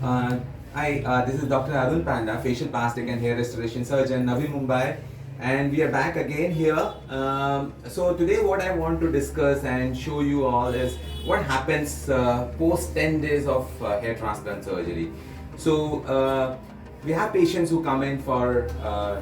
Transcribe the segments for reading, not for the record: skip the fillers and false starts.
Uh, this is Dr. Arun Panda, facial plastic and hair restoration surgeon, Navi Mumbai, and we are back again here. So today, what I want to discuss and show you all is what happens post 10 days of hair transplant surgery. So we have patients who come in for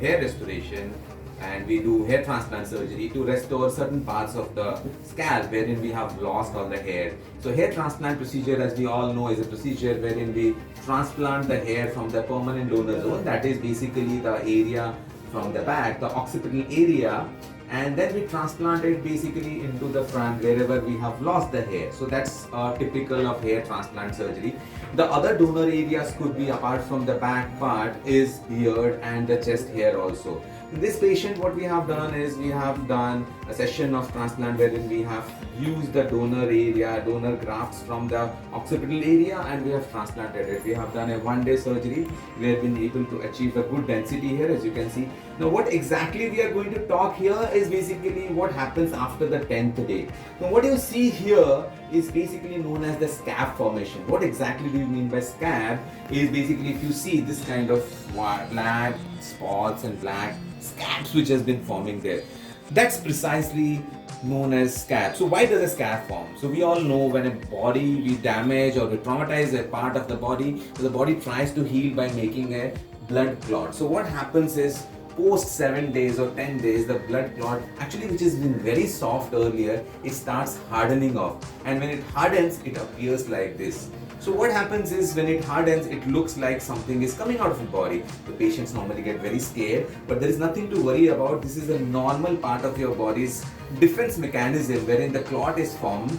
hair restoration, and we do hair transplant surgery to restore certain parts of the scalp wherein we have lost all the hair. So hair transplant procedure, as we all know, is a procedure wherein we transplant the hair from the permanent donor zone, that is basically the area from the back, the occipital area, and then we transplant it basically into the front wherever we have lost the hair. So that's typical of hair transplant surgery. The other donor areas could be, apart from the back part, is beard and the chest hair also. In this patient, what we have done is we have done a session of transplant wherein we have used the donor area, donor grafts from the occipital area, and we have transplanted it. We have done a 1-day surgery. We have been able to achieve a good density here, as you can see. Now, what exactly we are going to talk here is basically what happens after the 10th day. Now, what you see here is basically known as the scab formation. What exactly do you mean by scab? Is basically, if you see this kind of black spots and black scabs which has been forming there, that's precisely known as scab. So why does a scab form? So we all know when a body we damage or we traumatize a part of the body tries to heal by making a blood clot. So what happens is, post 7 days or 10 days, the blood clot, actually which has been very soft earlier, it starts hardening off, and when it hardens, it appears like this. So what happens is, when it hardens, it looks like something is coming out of the body. The patients normally get very scared, but there is nothing to worry about. This is a normal part of your body's defense mechanism wherein the clot is formed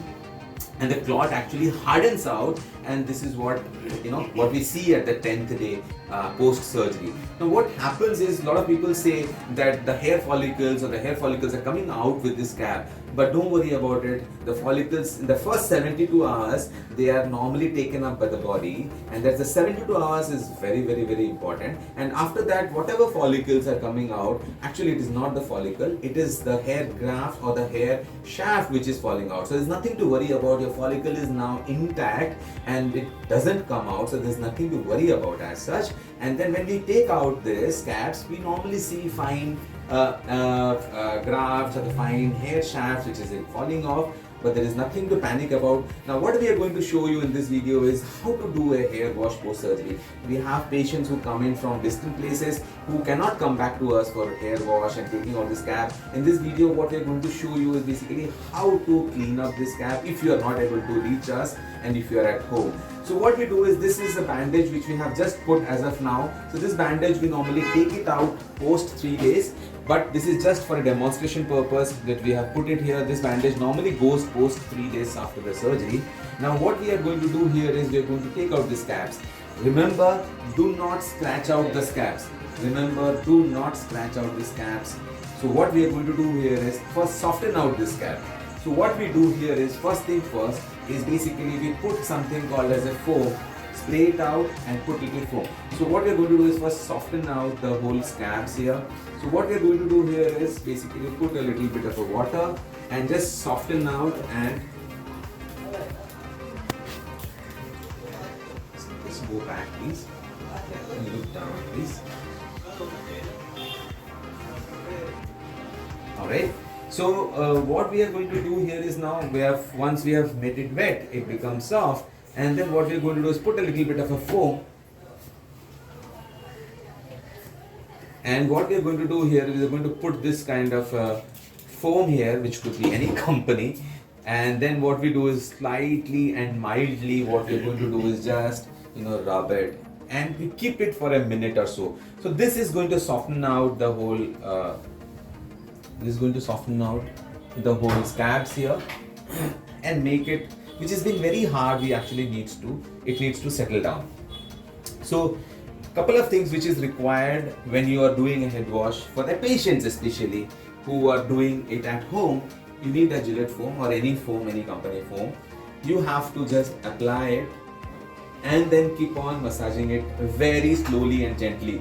and the clot actually hardens out, and this is what what we see at the 10th day post surgery. Now what happens is, a lot of people say that the hair follicles are coming out with this scab, but don't worry about it. The follicles in the first 72 hours, they are normally taken up by the body, and that's the 72 hours is very, very, very important. And after that, whatever follicles are coming out, actually it is not the follicle, it is the hair graft or the hair shaft which is falling out. So there's nothing to worry about. Your follicle is now intact and it doesn't come out, so there's nothing to worry about as such. And then when we take out the scabs, we normally see fine grafts or the fine hair shafts which is falling off, but there is nothing to panic about. Now what we are going to show you in this video is how to do a hair wash post surgery. We have patients who come in from distant places who cannot come back to us for hair wash and taking out the scab. In this video, what we are going to show you is basically how to clean up this scab if you are not able to reach us and if you are at home. So what we do is, this is a bandage which we have just put as of now. So this bandage, we normally take it out post 3 days, but this is just for a demonstration purpose that we have put it here. This bandage normally goes post 3 days after the surgery. Now what we are going to do here is, we are going to take out the scabs. Remember, do not scratch out the scabs. Remember, do not scratch out the scabs. So what we are going to do here is first soften out the scab. So what we do here is, first thing first, is basically we put something called as a foam, spray it out and put little foam. So what we are going to do is first soften out the whole scabs here. So what we are going to do here is basically put a little bit of a water and just soften out, and just go back please and look down please. Alright. So what we are going to do here is, now once we have made it wet, it becomes soft, and then what we are going to do is put a little bit of a foam. And what we are going to do here is, we are going to put this kind of foam here, which could be any company, and then what we do is slightly and mildly, what we are going to do is just rub it, and we keep it for a minute or so. So this is going to soften out the whole scabs here and make it, which has been very hard, it needs to settle down. So couple of things which is required when you are doing a head wash, for the patients especially who are doing it at home. You need a Gillette foam or any foam, any company foam. You have to just apply it and then keep on massaging it very slowly and gently.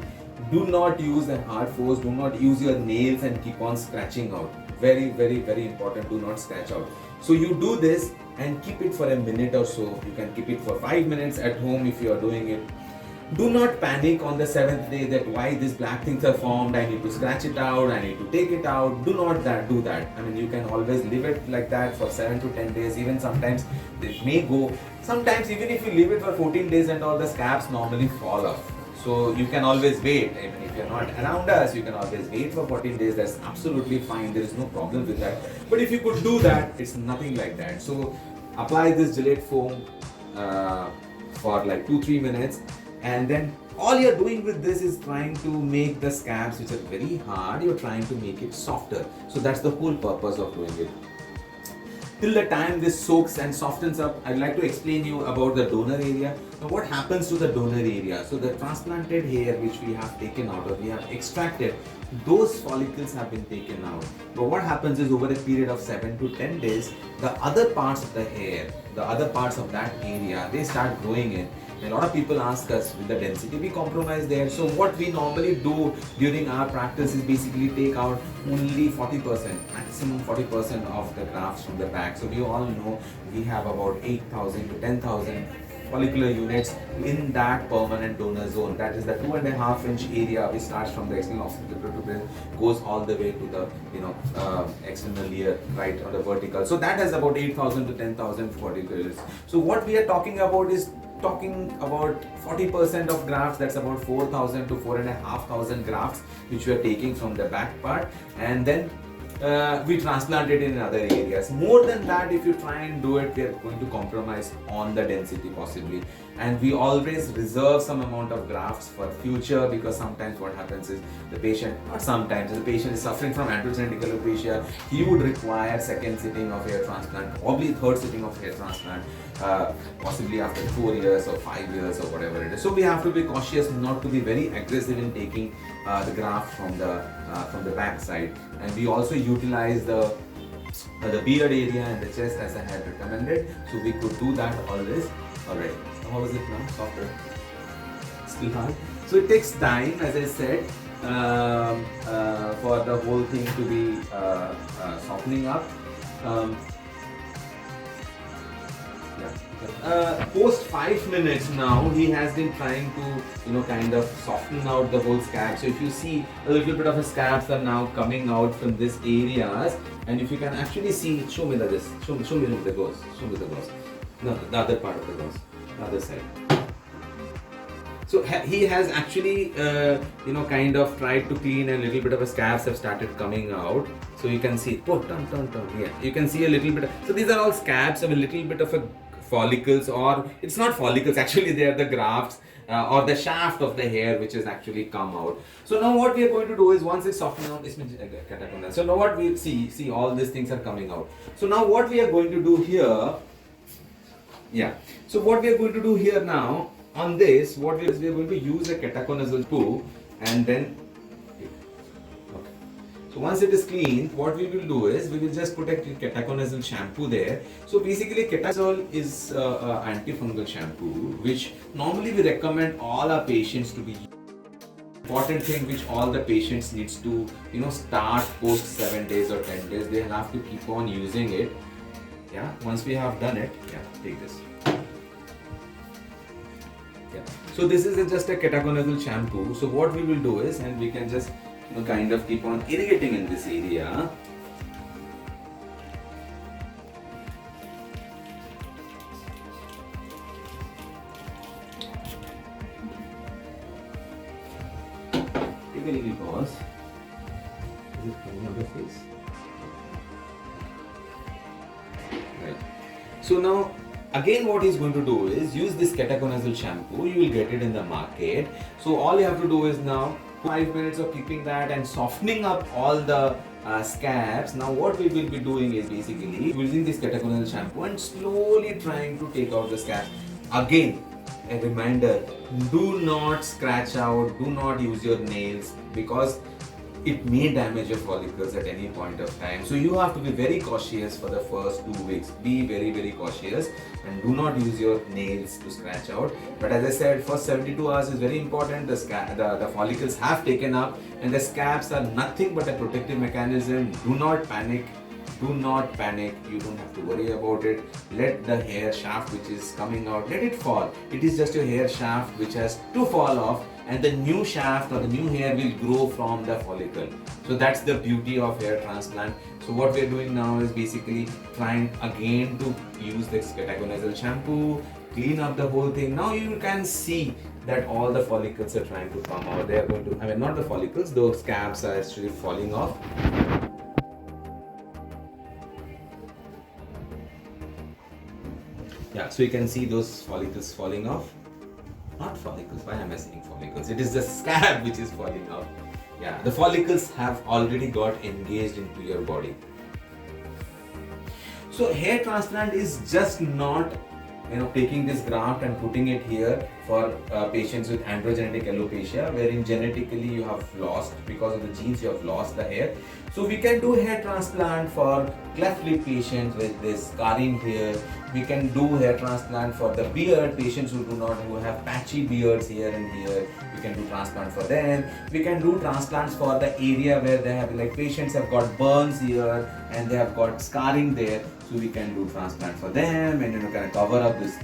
Do not use a hard force, do not use your nails and keep on scratching out. Very, very, very important. Do not scratch out. So you do this and keep it for a minute or so. You can keep it for 5 minutes at home if you are doing it. Do not panic on the 7th day that why these black things are formed, I need to scratch it out, I need to take it out. Do not do that. I mean, you can always leave it like that for 7 to 10 days. Even sometimes it may go. Sometimes even if you leave it for 14 days and all, the scabs normally fall off. So you can always wait. Even if you're not around us, you can always wait for 14 days. That's absolutely fine. There is no problem with that. But if you could do that, it's nothing like that. So apply this Gillette foam for like 2-3 minutes. And then all you're doing with this is trying to make the scabs, which are very hard, you're trying to make it softer. So that's the whole purpose of doing it. Till the time this soaks and softens up, I'd like to explain you about the donor area. Now what happens to the donor area? So the transplanted hair which we have taken out or we have extracted, those follicles have been taken out. But what happens is over a period of 7 to 10 days, the other parts of the hair, the other parts of that area, they start growing in. A lot of people ask us, will the density be compromised there? So what we normally do during our practice is basically take out only 40%, maximum 40% of the grafts from the back. So we all know we have about 8,000 to 10,000 follicular units in that permanent donor zone. That is the 2.5-inch area which starts from the external occipital to goes all the way to the external ear, right, or the vertical. So that has about 8,000 to 10,000 follicles. So what we are talking about is talking about 40% of grafts, that's about 4,000 to 4,500 grafts which we are taking from the back part, and then we transplant it in other areas. More than that, if you try and do it, we are going to compromise on the density possibly. And we always reserve some amount of grafts for future, because sometimes what happens is the patient, not sometimes, the patient is suffering from androgenetic alopecia. He would require second sitting of hair transplant, probably third sitting of hair transplant, possibly after 4 years or 5 years or whatever it is. So we have to be cautious not to be very aggressive in taking the graft from the back side. And we also utilize the beard area and the chest as I had recommended. So we could do that always already. How is it now? Softer? Still hard? So it takes time, as I said, for the whole thing to be softening up. Post 5 minutes now, he has been trying to, kind of soften out the whole scab. So if you see a little bit of the scabs are now coming out from these areas, and if you can actually see, show me the ghost. Show me the ghost. No, the other part of the ghost, the other side. So he has actually, kind of tried to clean, a little bit of a scabs have started coming out. So you can see, turn. Yeah, you can see a little bit. So these are all scabs of a little bit of a follicles, or it's not follicles, actually they are the grafts or the shaft of the hair which has actually come out. So now what we are going to do is, once it's softened out, so now what we see all these things are coming out. So now what we are going to do here, so what we are going to do here now on this, what we are going to use a ketoconazole poo, and then so once it is cleaned, what we will do is we will just put a ketoconazole shampoo there. So basically ketoconazole is antifungal shampoo which normally we recommend all our patients to be using. Important thing which all the patients needs to start post 7 days or 10 days. They have to keep on using it. Yeah, once we have done it, take this. So this is just a ketoconazole shampoo. So what we will do is, and we can just kind of keep on irrigating in this area. Take a little pause. Is it coming out of face? Right. So now, again what he's going to do is use this ketoconazole shampoo. You will get it in the market. So all you have to do is now 5 minutes of keeping that and softening up all the scabs. Now what we will be doing is basically using this ketoconazole shampoo and slowly trying to take out the scabs. Again, a reminder, do not scratch out, do not use your nails, because it may damage your follicles at any point of time. So you have to be very cautious for the first 2 weeks. Be very, very cautious and do not use your nails to scratch out. But as I said, first 72 hours is very important. The follicles have taken up and the scabs are nothing but a protective mechanism. Do not panic. Do not panic. You don't have to worry about it. Let the hair shaft which is coming out, let it fall. It is just your hair shaft which has to fall off, and the new shaft or the new hair will grow from the follicle. So that's the beauty of hair transplant. So what we're doing now is basically trying again to use the ketoconazole shampoo, clean up the whole thing. Now you can see that all the follicles are trying to come out. They are going to, I mean, not the follicles, those scabs are actually falling off. Yeah, so you can see those follicles falling off. Not follicles, why am I saying follicles? It is the scab which is falling off. Yeah, the follicles have already got engaged into your body. So hair transplant is just not, taking this graft and putting it here for patients with androgenetic alopecia, wherein genetically you have lost, because of the genes you have lost the hair. So we can do hair transplant for cleft lip patients with this scarring hair. We can do hair transplant for the beard patients who have patchy beards here and here. We can do transplant for them. We can do transplants for the area where they have, like, patients have got burns here and they have got scarring there. So we can do transplant for them and kind of cover up this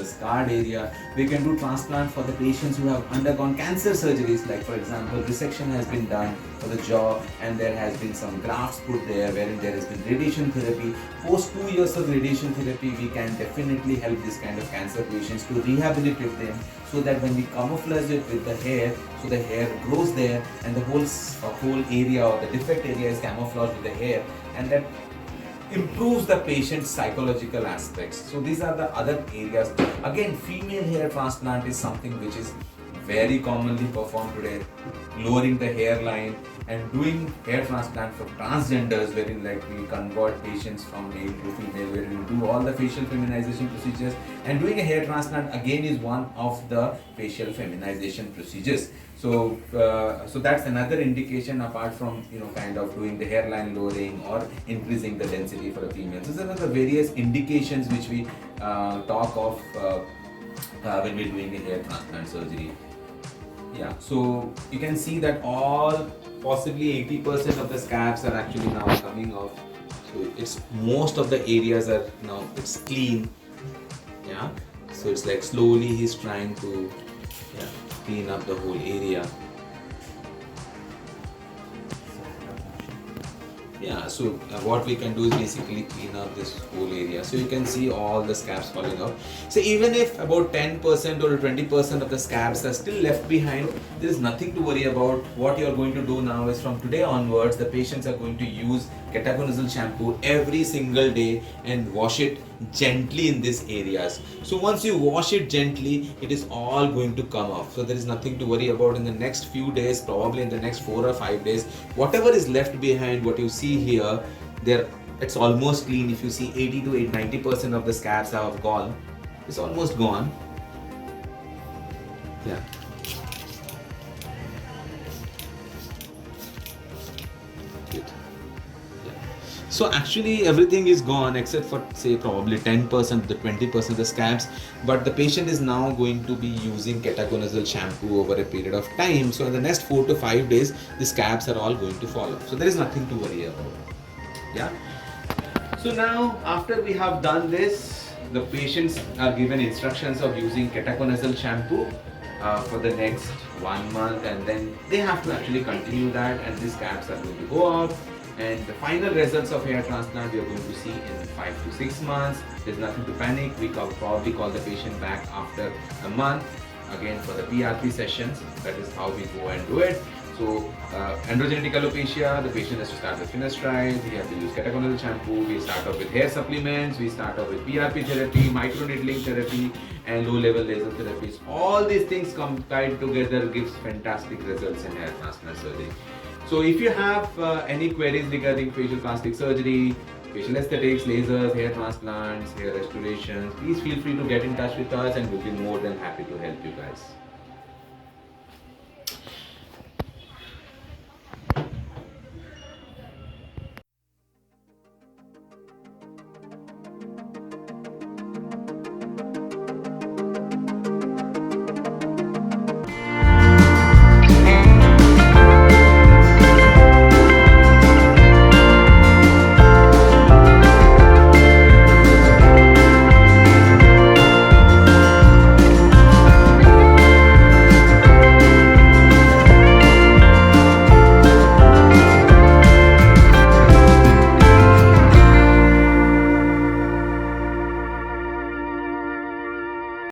scarred area. We can do transplant for the patients who have undergone cancer surgeries, like for example resection has been done for the jaw and there has been some grafts put there wherein there has been radiation therapy. Post 2 years of radiation therapy, we can definitely help this kind of cancer patients to rehabilitate them, so that when we camouflage it with the hair, so the hair grows there and the whole area or the defect area is camouflaged with the hair, and that improves the patient's psychological aspects. So these are the other areas. Again, female hair transplant is something which is very commonly performed today, lowering the hairline, and doing hair transplant for transgenders, wherein like we convert patients from male to female, wherein we do all the facial feminization procedures, and doing a hair transplant again is one of the facial feminization procedures. So that's another indication apart from kind of doing the hairline lowering or increasing the density for a female. So these are the various indications which we talk of when we're doing a hair transplant surgery. Yeah, so you can see that all possibly 80% of the scabs are actually now coming off. So it's most of the areas are now, it's clean. Yeah, so it's like slowly he's trying to clean up the whole area. Yeah, so what we can do is basically clean up this whole area. So you can see all the scabs falling out. So even if about 10% or 20% of the scabs are still left behind, there is nothing to worry about. What you are going to do now is from today onwards, the patients are going to use ketoconazole shampoo every single day and wash it gently in these areas. So once you wash it gently, it is all going to come off. So there is nothing to worry about in the next few days, probably in the next 4 or 5 days. Whatever is left behind, what you see here, it's almost clean. If you see 80 to 90% of the scabs have gone, it's almost gone. Yeah. Good. So actually everything is gone except for say probably 10% to 20% of the scabs, but the patient is now going to be using ketoconazole shampoo over a period of time. So in the next 4 to 5 days, the scabs are all going to fall off. So there is nothing to worry about. Yeah. So now after we have done this, the patients are given instructions of using ketoconazole shampoo for the next 1 month, and then they have to actually continue that, and these scabs are going to go off. And the final results of hair transplant we are going to see in 5 to 6 months. There's nothing to panic. We probably call the patient back after a month again for the PRP sessions. That is how we go and do it. So androgenetic alopecia, the patient has to start with finasteride. We have to use ketoconazole shampoo. We start off with hair supplements. We start off with PRP therapy, microneedling therapy, and low-level laser therapies. All these things combined together gives fantastic results in hair transplant surgery. So if you have any queries regarding facial plastic surgery, facial aesthetics, lasers, hair transplants, hair restorations, please feel free to get in touch with us and we'll be more than happy to help you guys.